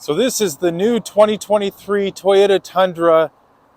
So this is the new 2023 Toyota Tundra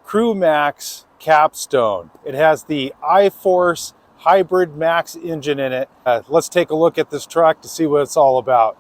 CrewMax Capstone. It has the iForce Hybrid Max engine in it. Let's take a look at this truck to see what it's all about.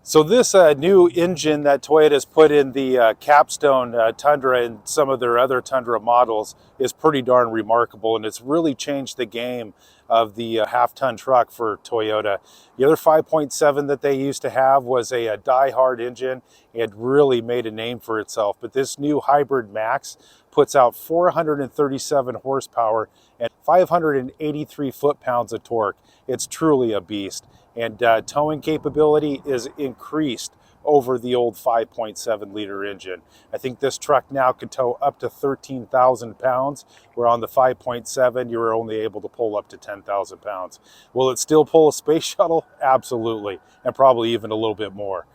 So this new engine that Toyota has put in the Capstone Tundra and some of their other Tundra models is pretty darn remarkable, and it's really changed the game of the half-ton truck for Toyota. The other 5.7 that they used to have was a die-hard engine. It really made a name for itself, but this new Hybrid Max puts out 437 horsepower and 583 foot-pounds of torque. It's truly a beast. And towing capability is increased over the old 5.7 liter engine. I think this truck now can tow up to 13,000 pounds, where on the 5.7 you were only able to pull up to 10,000 pounds. Will it still pull a space shuttle? Absolutely, and probably even a little bit more.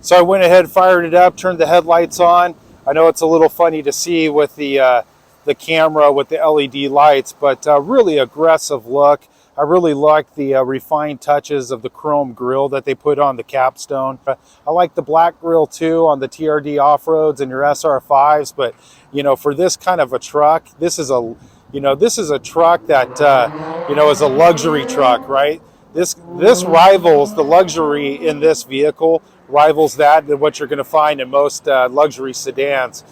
So I went ahead, fired it up, turned the headlights on. I know it's a little funny to see with the camera with the LED lights, but really aggressive look. I really like the refined touches of the chrome grille that they put on the Capstone. I like the black grille too on the TRD off-roads and your SR5s, but you know, for this kind of a truck, this is a truck that is a luxury truck, right? This rivals the luxury in this vehicle, rivals that than what you're going to find in most luxury sedans.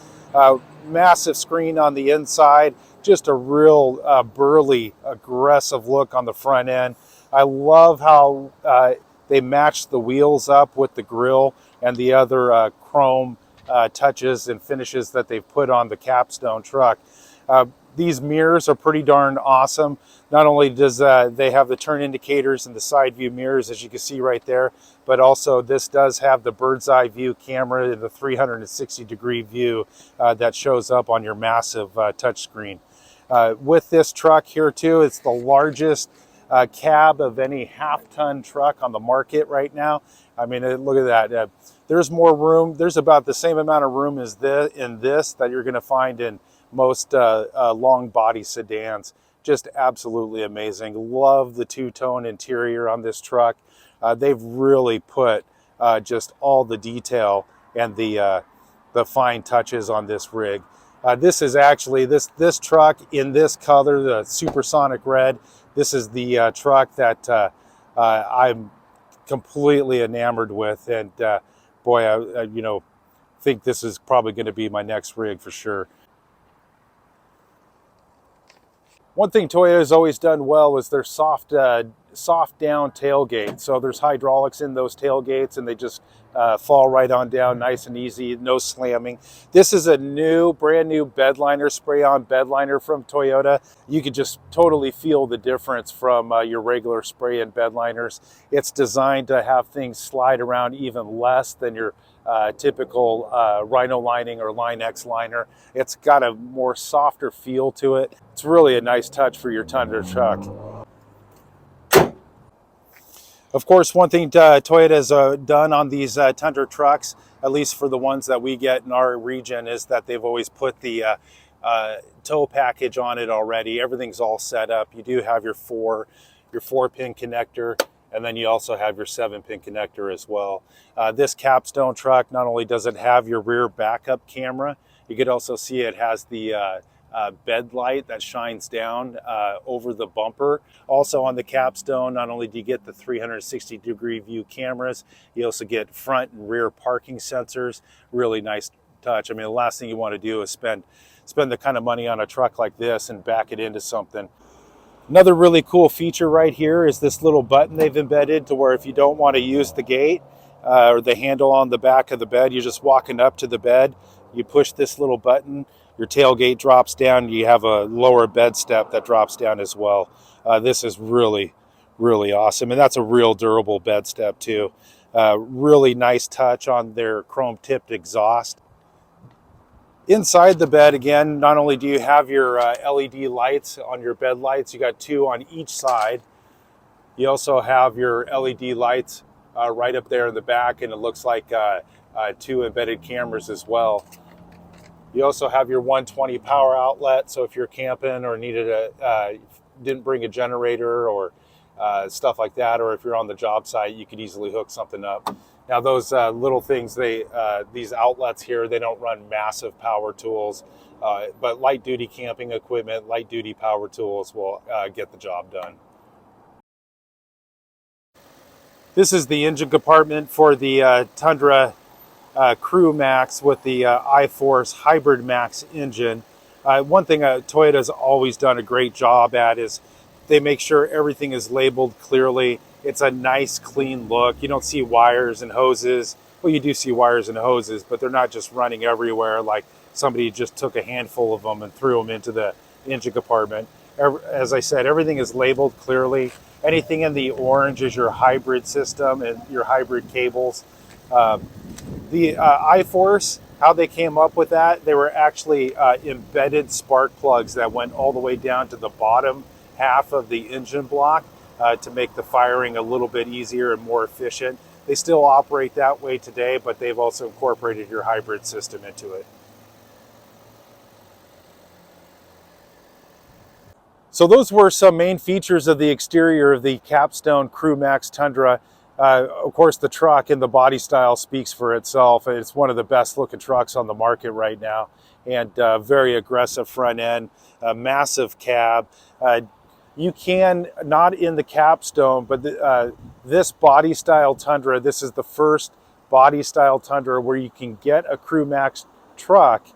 Massive screen on the inside, just a real burly, aggressive look on the front end. I love how they matched the wheels up with the grille and the other chrome touches and finishes that they've put on the Capstone truck. These mirrors are pretty darn awesome. Not only does they have the turn indicators and the side view mirrors, as you can see right there, but also this does have the bird's eye view camera and the 360-degree view that shows up on your massive touchscreen. With this truck here too, it's the largest cab of any half-ton truck on the market right now. I mean, look at that. There's more room. There's about the same amount of room as this that you're going to find in most long body sedans. Just absolutely amazing. Love the two-tone interior on this truck. They've really put just all the detail and the fine touches on this rig. This is actually this truck in this color, the Supersonic Red. This is the truck that I'm completely enamored with, and boy, I think this is probably going to be my next rig for sure. One thing Toyota has always done well is their soft down tailgate. So there's hydraulics in those tailgates, and they just fall right on down nice and easy, no slamming. This is a brand new bed liner, spray-on bed liner from Toyota. You could just totally feel the difference from your regular spray-in bed liners. It's designed to have things slide around even less than your typical Rhino lining or Line X liner. It's got a more softer feel to it. It's really a nice touch for your Tundra truck. Of course, one thing Toyota has done on these Tundra trucks, at least for the ones that we get in our region, is that they've always put the tow package on it already. Everything's all set up. You do have your 4-pin connector, and then you also have your 7-pin connector as well. This Capstone truck, not only does it have your rear backup camera, you could also see it has the bed light that shines down over the bumper. Also on the Capstone, not only do you get the 360-degree view cameras, you also get front and rear parking sensors. Really nice touch. I mean, the last thing you want to do is spend the kind of money on a truck like this and back it into something. Another really cool feature right here is this little button they've embedded to where if you don't want to use the gate or the handle on the back of the bed, you're just walking up to the bed, you push this little button, your tailgate drops down, you have a lower bed step that drops down as well. This is really, really awesome, and that's a real durable bed step too. Really nice touch on their chrome tipped exhaust. Inside the bed, again, not only do you have your LED lights on your bed lights, you got 2 on each side. You also have your LED lights right up there in the back, and it looks like 2 embedded cameras as well. You also have your 120 power outlet, so if you're camping or didn't bring a generator or stuff like that, or if you're on the job site, you could easily hook something up. Now those little things, these outlets here, they don't run massive power tools, but light duty camping equipment, light duty power tools will get the job done. This is the engine compartment for the Tundra CrewMax with the iForce Hybrid Max engine. One thing Toyota's always done a great job at is they make sure everything is labeled clearly. It's a nice, clean look. You don't see wires and hoses. Well, you do see wires and hoses, but they're not just running everywhere like somebody just took a handful of them and threw them into the engine compartment. As I said, everything is labeled clearly. Anything in the orange is your hybrid system and your hybrid cables. The iForce, how they came up with that, they were actually embedded spark plugs that went all the way down to the bottom half of the engine block to make the firing a little bit easier and more efficient. They still operate that way today, but they've also incorporated your hybrid system into it. So those were some main features of the exterior of the Capstone CrewMax Tundra. Of course, the truck and the body style speaks for itself. It's one of the best looking trucks on the market right now, and very aggressive front end, a massive cab. You can, not in the Capstone, but this body style Tundra, this is the first body style Tundra where you can get a CrewMax truck,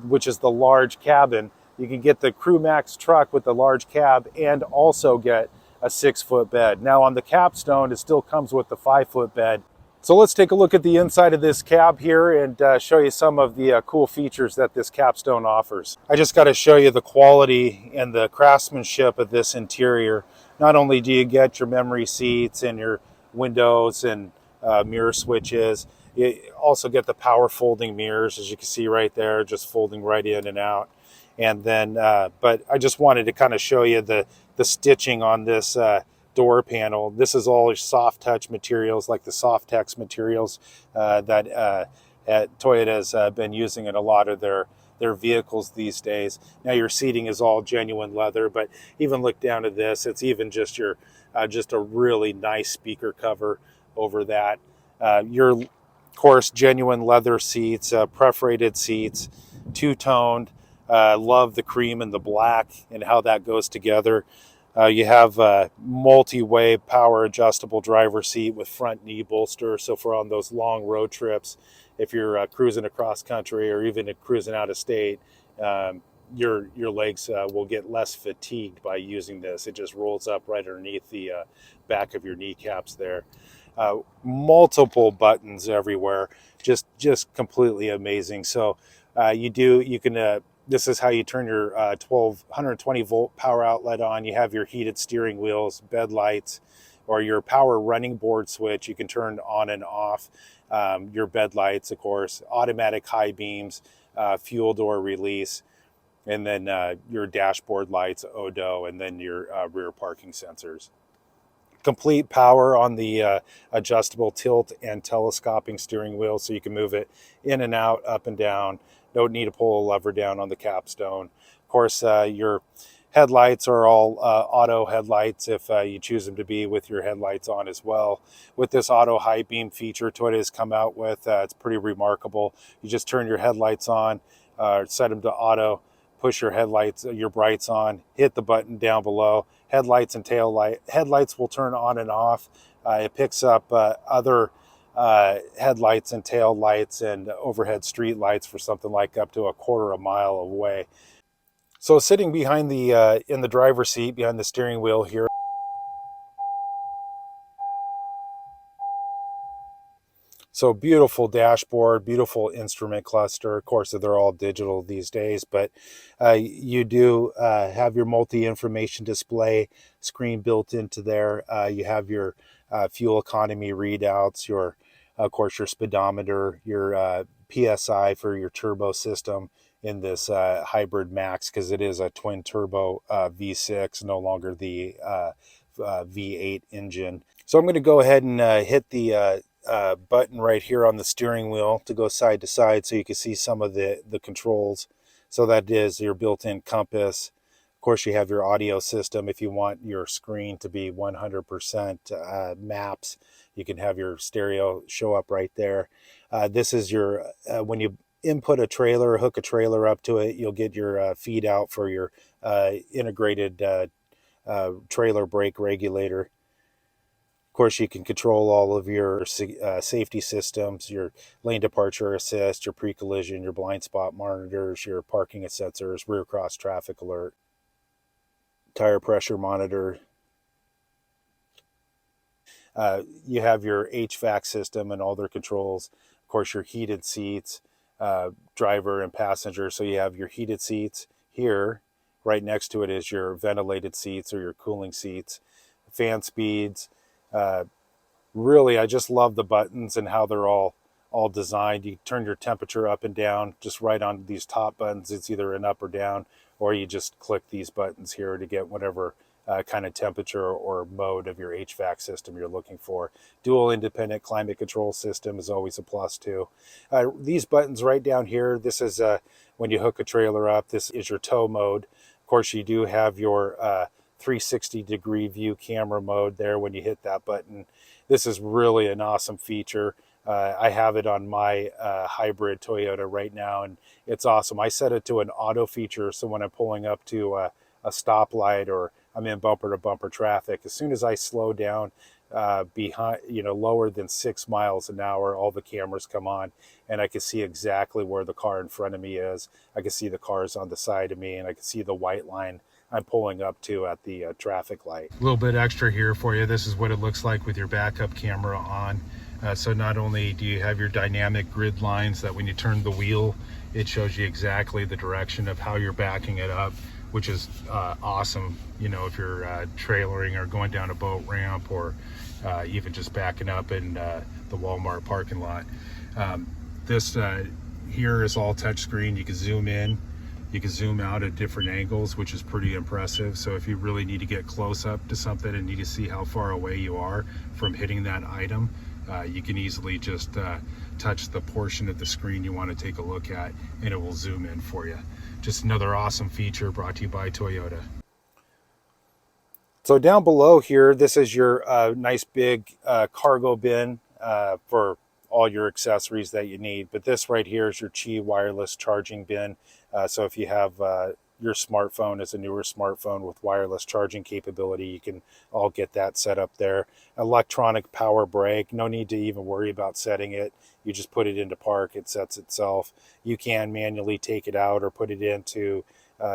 which is the large cabin. You can get the CrewMax truck with the large cab and also get a 6-foot bed. Now on the Capstone, it still comes with the 5-foot bed. So let's take a look at the inside of this cab here and show you some of the cool features that this Capstone offers. I just got to show you the quality and the craftsmanship of this interior. Not only do you get your memory seats and your windows and mirror switches, you also get the power folding mirrors, as you can see right there, just folding right in and out. And then, but I just wanted to kind of show you the stitching on this door panel. This is all soft touch materials, like the soft text materials that Toyota has been using in a lot of their vehicles these days. Now your seating is all genuine leather, but even look down at this, it's even just your just a really nice speaker cover over that. Your, of course, genuine leather seats, perforated seats, two-toned. Love the cream and the black and how that goes together. You have a multi-way power adjustable driver seat with front knee bolster. So for on those long road trips, if you're cruising across country or even cruising out of state, your legs will get less fatigued by using this. It just rolls up right underneath the back of your kneecaps there. Multiple buttons everywhere, just completely amazing. So you can this is how you turn your 120 volt power outlet on. You have your heated steering wheels, bed lights, or your power running board switch. You can turn on and off your bed lights, of course, automatic high beams, fuel door release, and then your dashboard lights, ODO, and then your rear parking sensors. Complete power on the adjustable tilt and telescoping steering wheel, so you can move it in and out, up and down. Don't need to pull a lever down on the Capstone. Of course, your headlights are all auto headlights if you choose them to be, with your headlights on as well. With this auto high beam feature Toyota has come out with, it's pretty remarkable. You just turn your headlights on, set them to auto, push your brights on, hit the button down below. Headlights and tail light. Headlights will turn on and off. It picks up other headlights and tail lights and overhead street lights for something like up to a quarter of a mile away. So sitting behind the in the driver's seat, behind the steering wheel here, so beautiful dashboard, beautiful instrument cluster. Of course, they're all digital these days, but you do have your multi-information display screen built into there. You have your fuel economy readouts, of course, your speedometer, your PSI for your turbo system in this hybrid max, because it is a twin turbo V6, no longer the V8 engine. So I'm going to go ahead and hit the button right here on the steering wheel to go side to side so you can see some of the controls. So that is your built-in compass. Of course, you have your audio system. If you want your screen to be 100% maps, you can have your stereo show up right there. This is your, when you input a trailer, hook a trailer up to it, you'll get your feed out for your integrated trailer brake regulator. Of course, you can control all of your safety systems, your lane departure assist, your pre-collision, your blind spot monitors, your parking sensors, rear cross traffic alert, tire pressure monitor. You have your HVAC system and all their controls. Of course, your heated seats, driver and passenger. So you have your heated seats here. Right next to it is your ventilated seats or your cooling seats, fan speeds. Really, I just love the buttons and how they're all designed. You turn your temperature up and down just right on these top buttons. It's either an up or down, or you just click these buttons here to get whatever kind of temperature or mode of your HVAC system you're looking for. Dual independent climate control system is always a plus too. These buttons right down here, this is when you hook a trailer up. This is your tow mode. Of course, you do have your 360-degree view camera mode there when you hit that button. This is really an awesome feature. I have it on my hybrid Toyota right now, and it's awesome. I set it to an auto feature, so when I'm pulling up to a stoplight or I'm in bumper-to-bumper traffic, as soon as I slow down behind, lower than 6 miles an hour, all the cameras come on, and I can see exactly where the car in front of me is. I can see the cars on the side of me, and I can see the white line I'm pulling up to at the traffic light. A little bit extra here for you. This is what it looks like with your backup camera on. So not only do you have your dynamic grid lines that when you turn the wheel, it shows you exactly the direction of how you're backing it up, which is awesome, if you're trailering or going down a boat ramp or even just backing up in the Walmart parking lot. This here is all touchscreen. You can zoom in, you can zoom out at different angles, which is pretty impressive. So if you really need to get close up to something and need to see how far away you are from hitting that item, you can easily just touch the portion of the screen you want to take a look at, and it will zoom in for you. Just another awesome feature brought to you by Toyota. So down below here, this is your nice big cargo bin for all your accessories that you need. But this right here is your Qi wireless charging bin. So if you have your smartphone is a newer smartphone with wireless charging capability, you can all get that set up there. Electronic power brake, no need to even worry about setting it. You just put it into park, it sets itself. You can manually take it out or put it into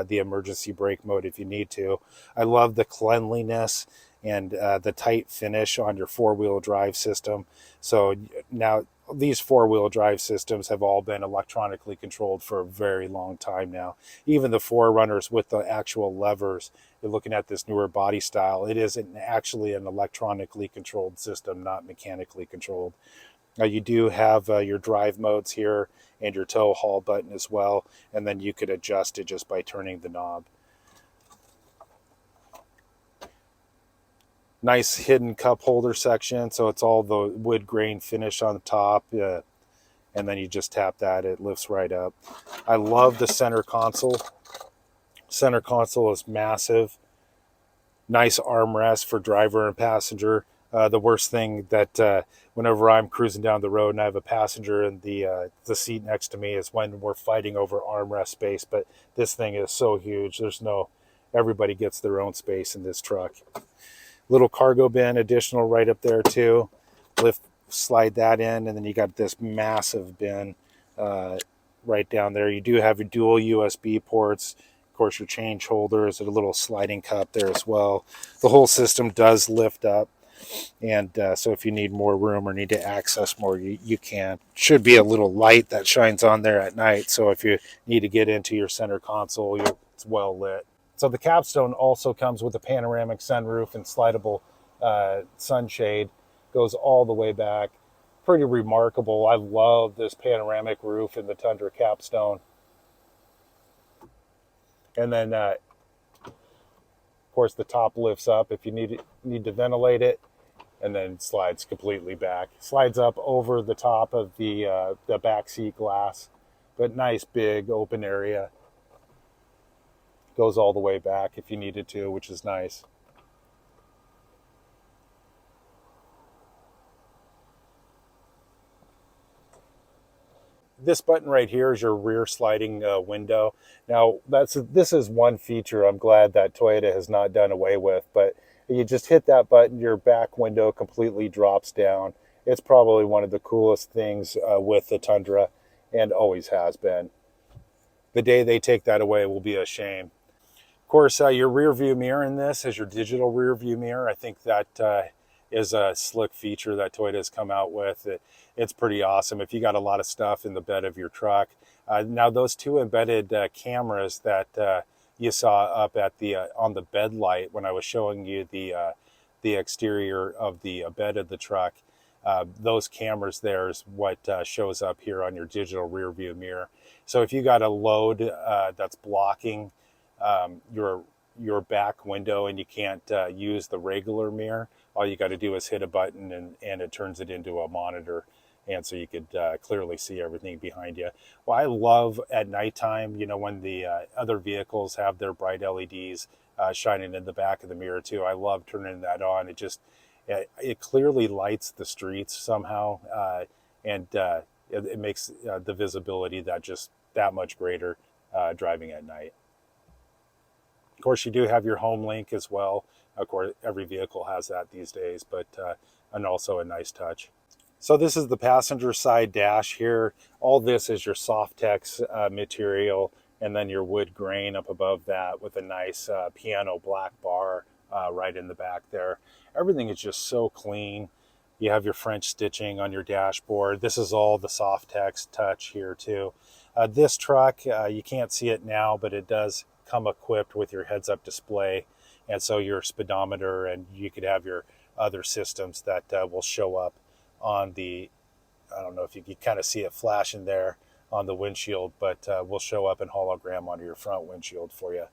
the emergency brake mode if you need to. I love the cleanliness and the tight finish on your four-wheel drive system. So now these four-wheel drive systems have all been electronically controlled for a very long time now. Even the 4Runners with the actual levers, you're looking at this newer body style, it is actually an electronically controlled system, not mechanically controlled. You do have your drive modes here and your tow haul button as well, and then you could adjust it just by turning the knob. Nice hidden cup holder section, so it's all the wood grain finish on the top, and then you just tap that, it lifts right up. I love the center console. Center console is massive. Nice armrest for driver and passenger. The worst thing that whenever I'm cruising down the road and I have a passenger in the seat next to me is when we're fighting over armrest space. But this thing is so huge. Everybody gets their own space in this truck. Little cargo bin additional right up there too. Slide that in, and then you got this massive bin right down there. You do have your dual USB ports. Of course, your change holder is a little sliding cup there as well. The whole system does lift up. And so if you need more room or need to access more, you can. Should be a little light that shines on there at night. So if you need to get into your center console, it's well lit. So the Capstone also comes with a panoramic sunroof and slidable sunshade. Goes all the way back. Pretty remarkable. I love this panoramic roof in the Tundra Capstone. And then, of course, the top lifts up if you need to ventilate it. and then slides completely back. Slides up over the top of the back seat glass, but nice big open area. Goes all the way back if you needed to, which is nice. This button right here is your rear sliding window. Now, this is one feature I'm glad that Toyota has not done away with, but you just hit that button, your back window completely drops down. It's probably one of the coolest things with the Tundra, and always has been. The day they take that away will be a shame. Of course, your rear view mirror in this is your digital rear view mirror. I think that is a slick feature that Toyota has come out with. It's pretty awesome if you got a lot of stuff in the bed of your truck. Now, those two embedded cameras that you saw up at the on the bed light when I was showing you the exterior of the bed of the truck, those cameras there is what shows up here on your digital rear view mirror. So if you got a load that's blocking your back window and you can't use the regular mirror, all you got to do is hit a button and it turns it into a monitor, and so you could clearly see everything behind you. Well, I love at nighttime, you know, when the other vehicles have their bright LEDs shining in the back of the mirror too. I love turning that on. It clearly lights the streets somehow, and it makes the visibility that much greater driving at night. Of course, you do have your home link as well. Of course, every vehicle has that these days, but and also a nice touch. So this is the passenger side dash here. All this is your Softex material, and then your wood grain up above that with a nice piano black bar right in the back there. Everything is just so clean. You have your French stitching on your dashboard. This is all the Softex touch here too. This truck, you can't see it now, but it does come equipped with your heads-up display, and so your speedometer, and you could have your other systems that will show up on the, I don't know if you can kind of see it flashing there on the windshield, but will show up in hologram onto your front windshield for you.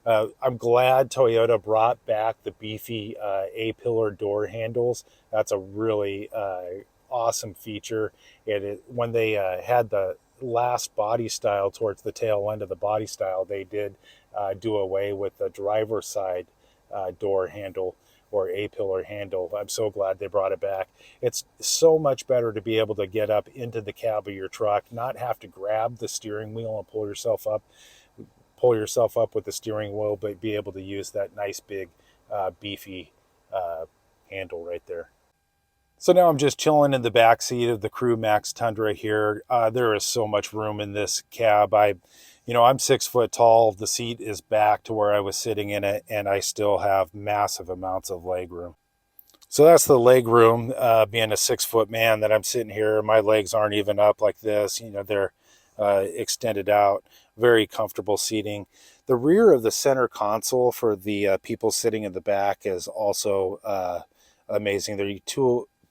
I'm glad Toyota brought back the beefy A-pillar door handles. That's a really awesome feature. When they had the last body style towards the tail end of the body style, they did do away with the driver's side door handle or A-pillar handle. I'm so glad they brought it back. It's so much better to be able to get up into the cab of your truck, not have to grab the steering wheel and pull yourself up with the steering wheel, but be able to use that nice big beefy handle right there. So now I'm just chilling in the back seat of the CrewMax Tundra here. There is so much room in this cab. I'm 6 foot tall. The seat is back to where I was sitting in it, and I still have massive amounts of leg room. So that's the leg room. Being a 6 foot man that I'm sitting here, my legs aren't even up like this. They're extended out. Very comfortable seating. The rear of the center console for the people sitting in the back is also amazing. There are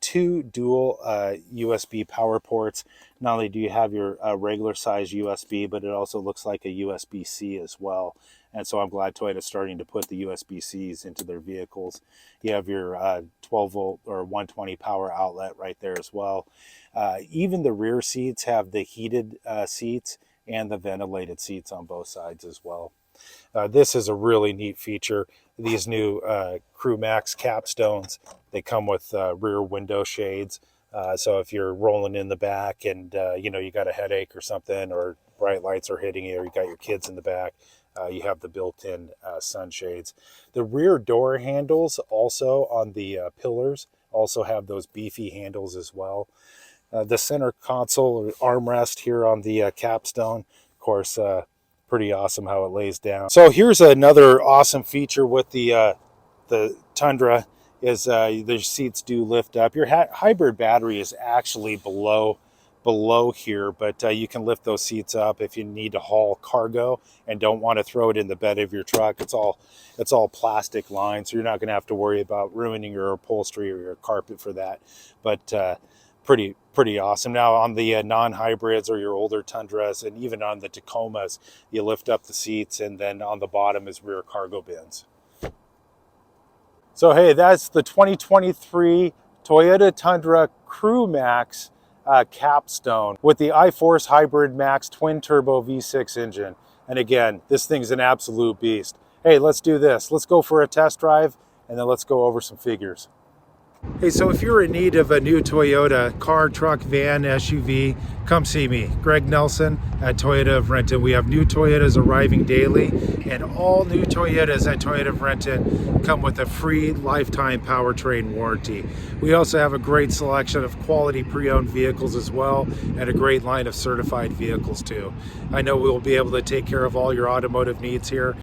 two dual USB power ports. Not only do you have your regular size USB, but it also looks like a USB-C as well. And so I'm glad Toyota's starting to put the USB-Cs into their vehicles. You have your 12 volt or 120 power outlet right there as well. Even the rear seats have the heated seats and the ventilated seats on both sides as well. This is a really neat feature. These new CrewMax Capstones, they come with rear window shades. So if you're rolling in the back and you got a headache or something, or bright lights are hitting you, or you got your kids in the back, you have the built-in sunshades. The rear door handles also on the pillars also have those beefy handles as well. The center console armrest here on the Capstone, of course, pretty awesome how it lays down. So here's another awesome feature with the Tundra is the seats do lift up. Your hybrid battery is actually below here, but you can lift those seats up if you need to haul cargo and don't want to throw it in the bed of your truck. It's all plastic lined, so you're not going to have to worry about ruining your upholstery or your carpet for that. But pretty awesome. Now on the non-hybrids or your older Tundras, and even on the Tacomas, you lift up the seats, and then on the bottom is rear cargo bins. So hey, that's the 2023 Toyota Tundra CrewMax Capstone with the iForce Hybrid Max twin turbo V6 engine. And again, this thing's an absolute beast. Hey, let's do this. Let's go for a test drive and then let's go over some figures. Hey, so if you're in need of a new Toyota car, truck, van, SUV, come see me, Greg Nelson at Toyota of Renton. We have new Toyotas arriving daily, and all new Toyotas at Toyota of Renton come with a free lifetime powertrain warranty. We also have a great selection of quality pre-owned vehicles as well, and a great line of certified vehicles too. I know we'll be able to take care of all your automotive needs here.